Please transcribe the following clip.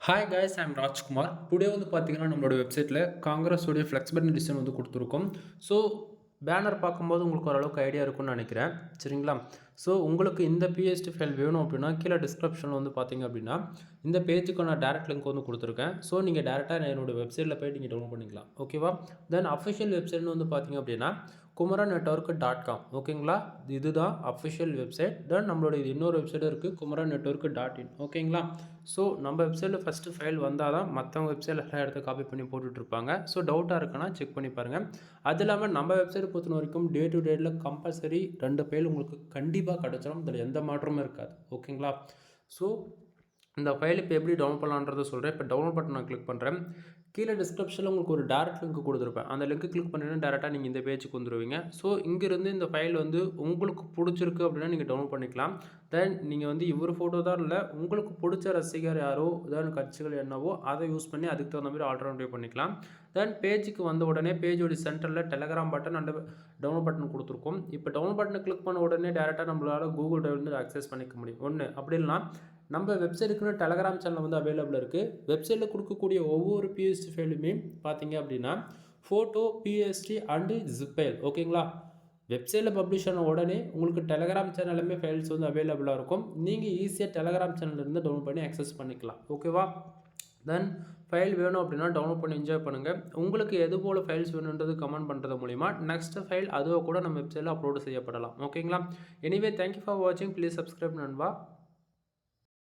Hi guys I'm Rajkumar. Today வந்து பார்த்தீங்கன்னா, நம்மளோட வெப்சைட்டில காங்கிரஸோடைய ஃப்ளெக்ஸிபிள் டிசைன் வந்து குடுத்துருக்கோம். ஸோ, பேனர் பார்க்கும்போது உங்களுக்கு ஓரளவுக்கு ஐடியா இருக்கும்னு நெனைக்கிறேன். சரிங்களா? ஸோ, உங்களுக்கு இந்த பிஎஸ்டி ஃபைல் வேணும் அப்டின்னா, கீழ டிஸ்கிரிப்ஷன்ல வந்து பார்த்தீங்க அப்டின்னா, இந்த பேஜுக்கான டைரக்ட் லிங்க் வந்து குடுத்துருக்கேன். ஸோ, நீங்க டைரக்ட்டா என்னோட வெப்சைட்ல போய் நீங்க டவுன்லோட் பண்ணிக்கலாம். ஓகேவா? தென் அஃபிஷியல் வெப்சைட்னு வந்து பார்த்தீங்க அப்டின்னா, kumaranetwork.com ஓகேங்களா? இதுதான் அஃபிஷியல் வெப்சைட். தென் நம்மளோட இது இன்னொரு வெப்சைட் இருக்கு kumarannetwork.in ஓகேங்களா? ஸோ, நம்ம வெப்சைட்ல ஃபர்ஸ்ட்டு ஃபைல் வந்தா தான் மத்தவங்க வெப்சைட்ல எல்லா இடத்த காப்பி பண்ணி போட்டுட்ருப்பாங்க. ஸோ, டவுட்டா இருக்குன்னா செக் பண்ணி பாருங்க. அது இல்லாம நம்ம வெப்சைட் பொறுத்தவரைக்கும் டே டு டேல கம்பல்சரி 2 ஃபைல் உங்களுக்கு கண்டிப்பா கிடைச்சிரும். இதில எந்த மாற்றமும் இருக்காது. ஓகேங்களா? ஸோ, இந்த ஃபைல் இப்போ எப்படி டவுன்லோட் பண்ணலான்றத சொல்றேன். இப்போ டவுன்லோட் பட்டன கிளிக் பண்றேன். கீழ டிஸ்கிரிப்ஷன்ல உங்களுக்கு ஒரு டைரக்ட் லிங்க் குடுத்துருப்பேன். அந்த லிங்க் கிளிக் பண்ணீங்கன்னா டைரக்ட்டா நீங்க இந்த பேஜுக்கு வந்துருவீங்க. ஸோ, இங்கிருந்து இந்த ஃபைல் வந்து உங்களுக்கு புடிச்சிருக்கு அப்படின்னா நீங்க டவுன்லோட் பண்ணிக்கலாம். தென் நீங்க வந்து இவர் ஃபோட்டோ தான் இல்ல, உங்களுக்கு புடிச்ச ரசிகர் யாரோ, ஏதாவது கட்சிகள் என்னவோ அத யூஸ் பண்ணி அதுக்கு தகுந்த மாரி ஆல்டர்னேட்டிவ் பண்ணிக்கலாம். தென் பேஜுக்கு வந்த உடனே பேஜோட சென்டர்ல Telegram button and download button குடுத்துருக்கும். இப்போ டவுன்லோட் பட்டன கிளிக் பண்ண உடனே டைரக்ட்டா நம்மளால Google Driveலருந்து ஆக்சஸ் பண்ணிக்க முடியும். 1 அப்படி இல்லனா நம்ம வெப்சைட்டுக்குன்னு டெலகிராம் சேனல் வந்து அவைலபிள் இருக்கு. வெப்சைட்ல குடுக்கக்கூடிய ஒவ்வொரு பிஎஸ்டி ஃபைலுமே பார்த்தீங்க அப்படின்னா, photo, PSD and zip file ஓகேங்களா? வெப்சைட்ல பப்ளிஷ் ஆன உடனே உங்களுக்கு டெலகிராம் சேனல்லுமே ஃபைல்ஸ் வந்து அவைலபிளா இருக்கும். நீங்க ஈஸியா டெலகிராம் சேனல்ல இருந்து டவுன்லோட் பண்ணி ஆக்சஸ் பண்ணிக்கலாம். ஓகேவா? தென் ஃபைல் வேணும் அப்படின்னா டவுன்லோட் பண்ணி என்ஜாய் பண்ணுங்க. உங்களுக்கு எது போல ஃபைல்ஸ் வேணுன்றது கமெண்ட் பண்றது மூலியமா நெக்ஸ்ட் ஃபைல் அதுவா கூட நம்ம வெப்சைட்ல அப்லோட் செய்யப்படலாம். ஓகேங்களா? எனிவே தேங்க் யூ ஃபார் வாட்சிங். ப்ளீஸ் சப்ஸ்கிரைப் நண்பா.